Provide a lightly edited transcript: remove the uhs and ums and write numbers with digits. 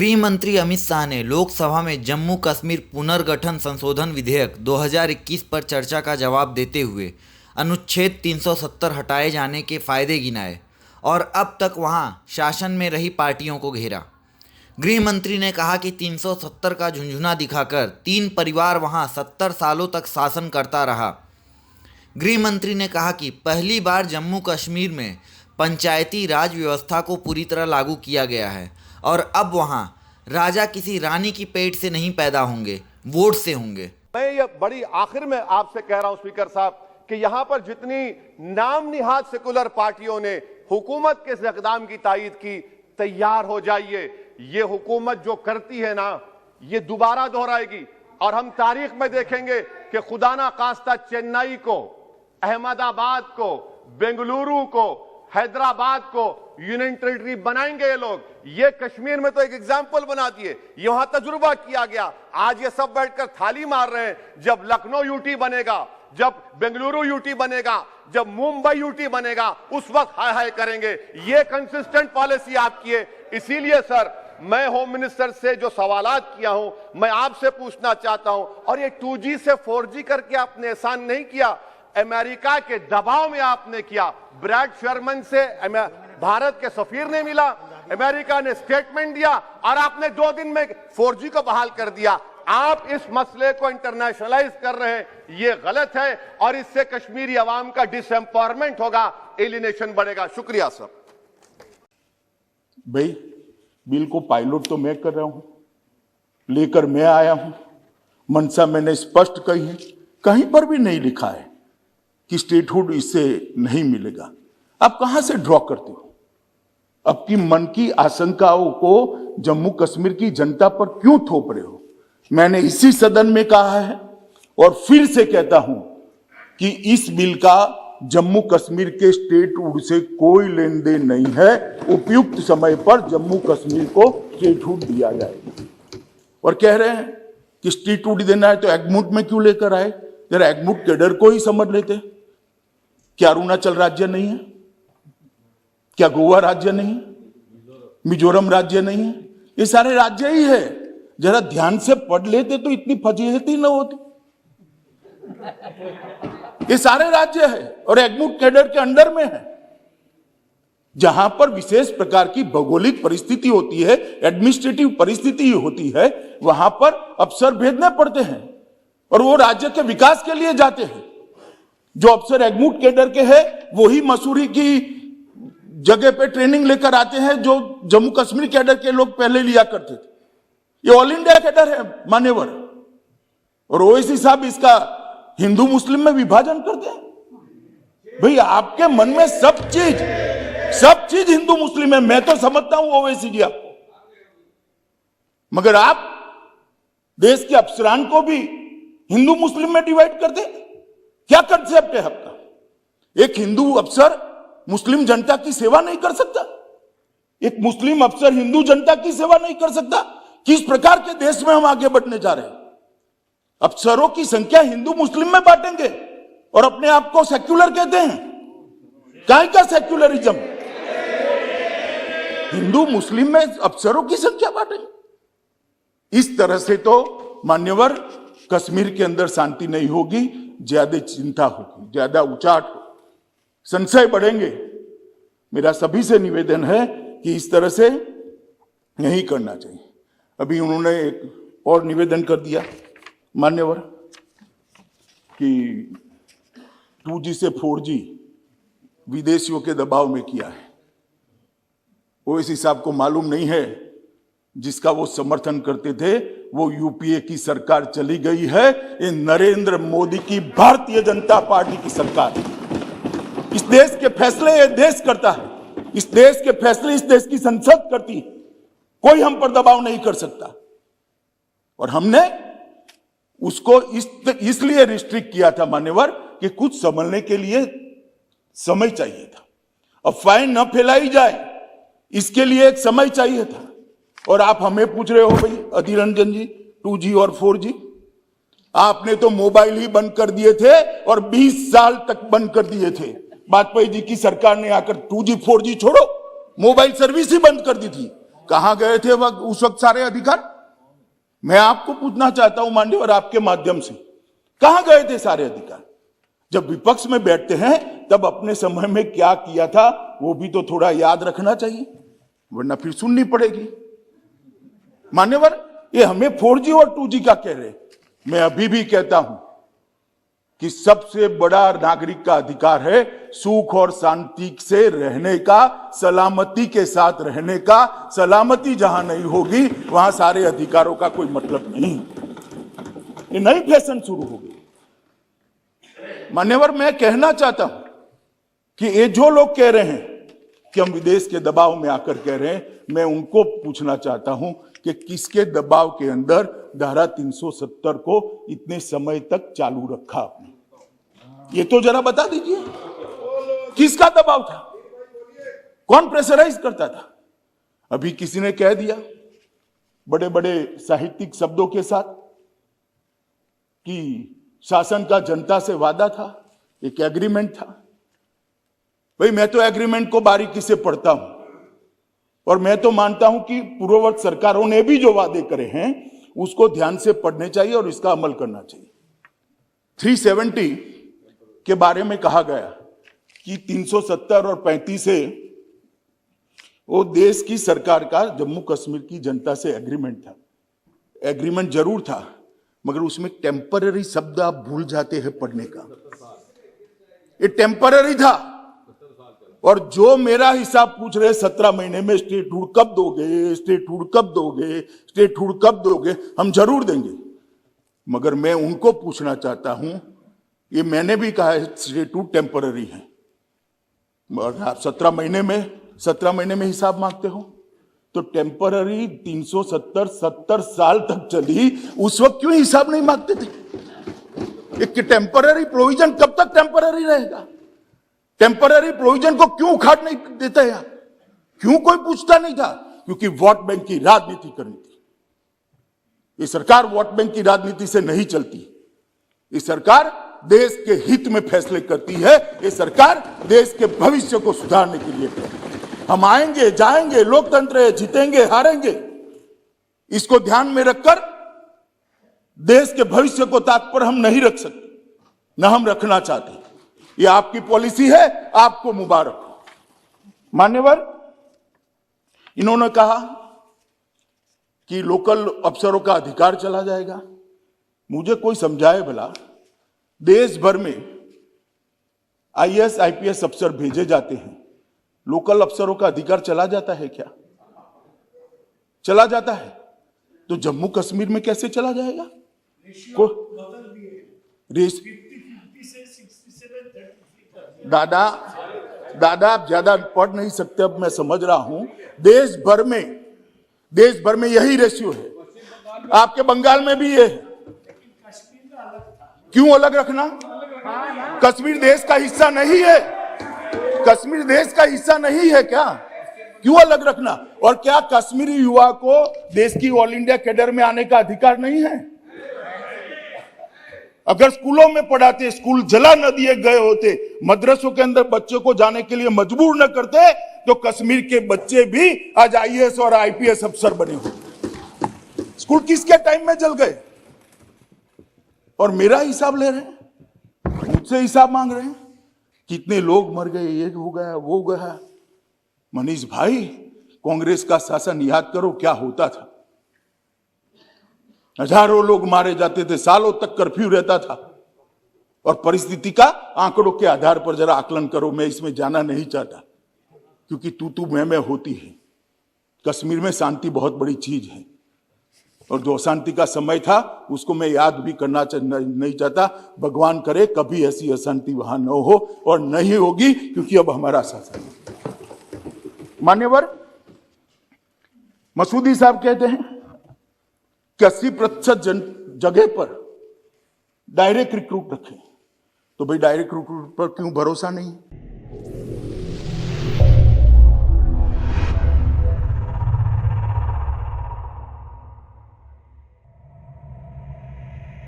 गृह मंत्री अमित शाह ने लोकसभा में जम्मू कश्मीर पुनर्गठन संशोधन विधेयक 2021 पर चर्चा का जवाब देते हुए अनुच्छेद 370 हटाए जाने के फायदे गिनाए और अब तक वहां शासन में रही पार्टियों को घेरा। गृह मंत्री ने कहा कि 370 का झुंझुना दिखाकर 3 परिवार वहां 70 सालों तक शासन करता रहा। गृह मंत्री ने कहा कि पहली बार जम्मू कश्मीर में पंचायती राज व्यवस्था को पूरी तरह लागू किया गया है और अब वहां राजा किसी रानी की पेट से नहीं पैदा होंगे, वोट से होंगे। मैं ये बड़ी आखिर में आपसे कह रहा हूं स्पीकर साहब कि यहां पर जितनी नाम निहाद सेकुलर पार्टियों ने हुकूमत के इस इक़दाम की तायीद की, तैयार हो जाइए। ये हुकूमत जो करती है ना, ये दोबारा दोहराएगी और हम तारीख में देखेंगे कि खुदा ना खास्ता चेन्नई को, अहमदाबाद को, बेंगलुरु को, हैदराबाद को यूनियन टेरिटरी बनाएंगे ये लोग। ये कश्मीर में तो एक एग्जाम्पल बना दिए, ये वहां तजुर्बा किया गया। आज ये सब बैठकर थाली मार रहे हैं। जब लखनऊ यूटी बनेगा, जब बेंगलुरु यूटी बनेगा, जब मुंबई यूटी बनेगा, उस वक्त हाय हाय करेंगे। ये कंसिस्टेंट पॉलिसी आपकी है। इसीलिए सर, मैं होम मिनिस्टर से जो सवालात किया हूं, मैं आपसे पूछना चाहता हूं। और ये 2G से 4G करके आपने एहसान नहीं किया, अमेरिका के दबाव में आपने किया। ब्रैड शर्मन से भारत के सफीर ने मिला, अमेरिका ने स्टेटमेंट दिया और आपने 2 दिन में 4G को बहाल कर दिया। आप इस मसले को इंटरनेशनलाइज कर रहे हैं, ये गलत है और इससे कश्मीरी अवाम का डिसएम्पावरमेंट होगा, एलिनेशन बढ़ेगा। शुक्रिया सर। भाई, बिल को पायलट तो मैं कर रहा हूं, लेकर मैं आया हूं। मंशा मैंने स्पष्ट कही है, कहीं पर भी नहीं लिखा है कि स्टेटहुड इससे नहीं मिलेगा। आप कहां से ड्रॉ करते हो? आपकी मन की आशंकाओं को जम्मू कश्मीर की जनता पर क्यों थोप रहे हो? मैंने इसी सदन में कहा है और फिर से कहता हूं कि इस बिल का जम्मू कश्मीर के स्टेटहुड से कोई लेन देन नहीं है। उपयुक्त समय पर जम्मू कश्मीर को स्टेटहुड दिया जाएगा। और कह रहे हैं कि स्टेटहुड देना है तो एग्मूट में क्यों लेकर आए? जरा एग्मूट कैडर को ही समझ लेते। क्या अरुणाचल राज्य नहीं है? क्या गोवा राज्य नहीं है? मिजोरम राज्य नहीं है? ये सारे राज्य ही है। जरा ध्यान से पढ़ लेते तो इतनी फजीहत ही ना होती। ये सारे राज्य है और एग्मूट कैडर के अंडर में है। जहां पर विशेष प्रकार की भौगोलिक परिस्थिति होती है, एडमिनिस्ट्रेटिव परिस्थिति होती है, वहां पर अफसर भेजने पड़ते हैं और वो राज्य के विकास के लिए जाते हैं। जो अफसर एग्मूट कैडर के हैं वही मसूरी की जगह पे ट्रेनिंग लेकर आते हैं जो जम्मू कश्मीर कैडर के लोग पहले लिया करते थे। ये ऑल इंडिया कैडर है मान्यवर। और ओवैसी साहब इसका हिंदू मुस्लिम में विभाजन करते हैं। भाई, आपके मन में सब चीज हिंदू मुस्लिम है, मैं तो समझता हूं ओवैसी जी आपको, मगर आप देश के अफसरान को भी हिंदू मुस्लिम में डिवाइड कर दे। क्या कंसेप्ट है आपका? एक हिंदू अफसर मुस्लिम जनता की सेवा नहीं कर सकता? एक मुस्लिम अफसर हिंदू जनता की सेवा नहीं कर सकता? किस प्रकार के देश में हम आगे बढ़ने जा रहे हैं? अफसरों की संख्या हिंदू मुस्लिम में बांटेंगे और अपने आप को सेक्युलर कहते हैं। काय का सेक्युलरिज्म? हिंदू मुस्लिम में अफसरों की संख्या बांटेंगे। इस तरह से तो मान्यवर कश्मीर के अंदर शांति नहीं होगी, ज्यादा चिंता होगी, ज्यादा उचाट होगी, संशय बढ़ेंगे। मेरा सभी से निवेदन है कि इस तरह से नहीं करना चाहिए। अभी उन्होंने एक और निवेदन कर दिया मान्यवर कि 2G से 4G विदेशियों के दबाव में किया है। ओवैसी साहब को मालूम नहीं है, जिसका वो समर्थन करते थे वो यूपीए की सरकार चली गई है। ये नरेंद्र मोदी की भारतीय जनता पार्टी की सरकार है। इस देश के फैसले ये देश करता है, इस देश के फैसले इस देश की संसद करती है। कोई हम पर दबाव नहीं कर सकता। और हमने उसको इसलिए रिस्ट्रिक्ट किया था मान्यवर कि कुछ समझने के लिए समय चाहिए था। अफवाहें न फैलाई जाए, इसके लिए एक समय चाहिए था। और आप हमें पूछ रहे हो भाई अधीर रंजन जी, 2G और 4G, आपने तो मोबाइल ही बंद कर दिए थे और 20 साल तक बंद कर दिए थे। वाजपेयी जी की सरकार ने आकर 2G 4G छोड़ो, मोबाइल सर्विस ही बंद कर दी थी। कहां गए थे उस वक्त सारे अधिकार? मैं आपको पूछना चाहता हूं माननीय आपके माध्यम से, कहां गए थे सारे अधिकार? जब विपक्ष में बैठते हैं तब अपने समय में क्या किया था वो भी तो थोड़ा याद रखना चाहिए, वरना फिर सुननी पड़ेगी। मान्यवर, ये हमें 4G और 2G का कह रहे, मैं अभी भी कहता हूं कि सबसे बड़ा नागरिक का अधिकार है सुख और शांति से रहने का, सलामती के साथ रहने का। सलामती जहां नहीं होगी वहां सारे अधिकारों का कोई मतलब नहीं। ये नई फैशन शुरू हो गई। मान्यवर, मैं कहना चाहता हूं कि ये जो लोग कह रहे हैं कि हम विदेश के दबाव में आकर कह रहे हैं, मैं उनको पूछना चाहता हूं कि किसके दबाव के अंदर धारा 370 को इतने समय तक चालू रखा आपने? ये तो जरा बता दीजिए, किसका दबाव था? कौन प्रेशराइज करता था? अभी किसी ने कह दिया बड़े बड़े साहित्यिक शब्दों के साथ कि शासन का जनता से वादा था, एक एग्रीमेंट था। भाई, मैं तो एग्रीमेंट को बारीकी से पढ़ता हूं और मैं तो मानता हूं कि पूर्ववर्ती सरकारों ने भी जो वादे करे हैं उसको ध्यान से पढ़ने चाहिए और इसका अमल करना चाहिए। 370 के बारे में कहा गया कि 370 और 35 से वो देश की सरकार का जम्मू कश्मीर की जनता से एग्रीमेंट था। एग्रीमेंट जरूर था, मगर उसमें टेम्पररी शब्द आप भूल जाते हैं पढ़ने का। ये टेम्पररी था। और जो मेरा हिसाब पूछ रहे 17 महीने में स्टेटहुड कब दोगे, स्टेटहुड कब दोगे, स्टेटहुड कब दोगे, हम जरूर देंगे। मगर मैं उनको पूछना चाहता हूं, ये मैंने भी कहा है स्टेटहुड टेम्पररी है, मगर आप 17 महीने में हिसाब मांगते हो तो टेम्पररी 370 साल तक चली, उस वक्त क्यों हिसाब नहीं मांगते थे? एक टेम्पररी प्रोविजन कब तक टेम्पररी रहेगा? टेम्पररी प्रोविजन को क्यों उखाड़ नहीं देते यार? क्यों कोई पूछता नहीं था? क्योंकि वोट बैंक की राजनीति करनी थी। ये सरकार वोट बैंक की राजनीति से नहीं चलती। ये सरकार देश के हित में फैसले करती है। ये सरकार देश के भविष्य को सुधारने के लिए करती है। हम आएंगे जाएंगे, लोकतंत्र है, जीतेंगे हारेंगे, इसको ध्यान में रखकर देश के भविष्य को ताक पर हम नहीं रख सकते, न हम रखना चाहते। ये आपकी पॉलिसी है, आपको मुबारक हो। मान्यवर, इन्होंने कहा कि लोकल अफसरों का अधिकार चला जाएगा। मुझे कोई समझाए भला, देश भर में IAS IPS अफसर भेजे जाते हैं, लोकल अफसरों का अधिकार चला जाता है क्या? चला जाता है तो जम्मू कश्मीर में कैसे चला जाएगा? दादा आप ज्यादा पढ़ नहीं सकते, अब मैं समझ रहा हूं। देश भर में यही रेशियो है। आपके बंगाल में भी ये है। क्यों अलग रखना? कश्मीर देश का हिस्सा नहीं है? कश्मीर देश का हिस्सा नहीं है क्या? क्यों अलग रखना? और क्या कश्मीरी युवा को देश की ऑल इंडिया कैडर में आने का अधिकार नहीं है? अगर स्कूलों में पढ़ाते, स्कूल जला न दिए गए होते, मदरसों के अंदर बच्चों को जाने के लिए मजबूर न करते, तो कश्मीर के बच्चे भी आज IAS और IPS अफसर बने होते। स्कूल किसके टाइम में जल गए? और मेरा हिसाब ले रहे हैं, मुझसे हिसाब मांग रहे हैं, कितने लोग मर गए, ये हो गया वो हो गया। मनीष भाई, कांग्रेस का शासन याद करो क्या होता था। हजारों लोग मारे जाते थे, सालों तक कर्फ्यू रहता था। और परिस्थिति का आंकड़ों के आधार पर जरा आकलन करो। मैं इसमें जाना नहीं चाहता, क्योंकि तू मैं होती है। कश्मीर में शांति बहुत बड़ी चीज है, और जो अशांति का समय था उसको मैं याद भी करना नहीं चाहता। भगवान करे कभी ऐसी अशांति वहां न हो, और नहीं होगी, क्योंकि अब हमारा शासन है। मान्यवर, मसूदी साहब कहते हैं कि 80% जगह पर डायरेक्ट रिक्रूट रखें। तो भाई, डायरेक्ट रिक्रूट पर क्यों भरोसा नहीं?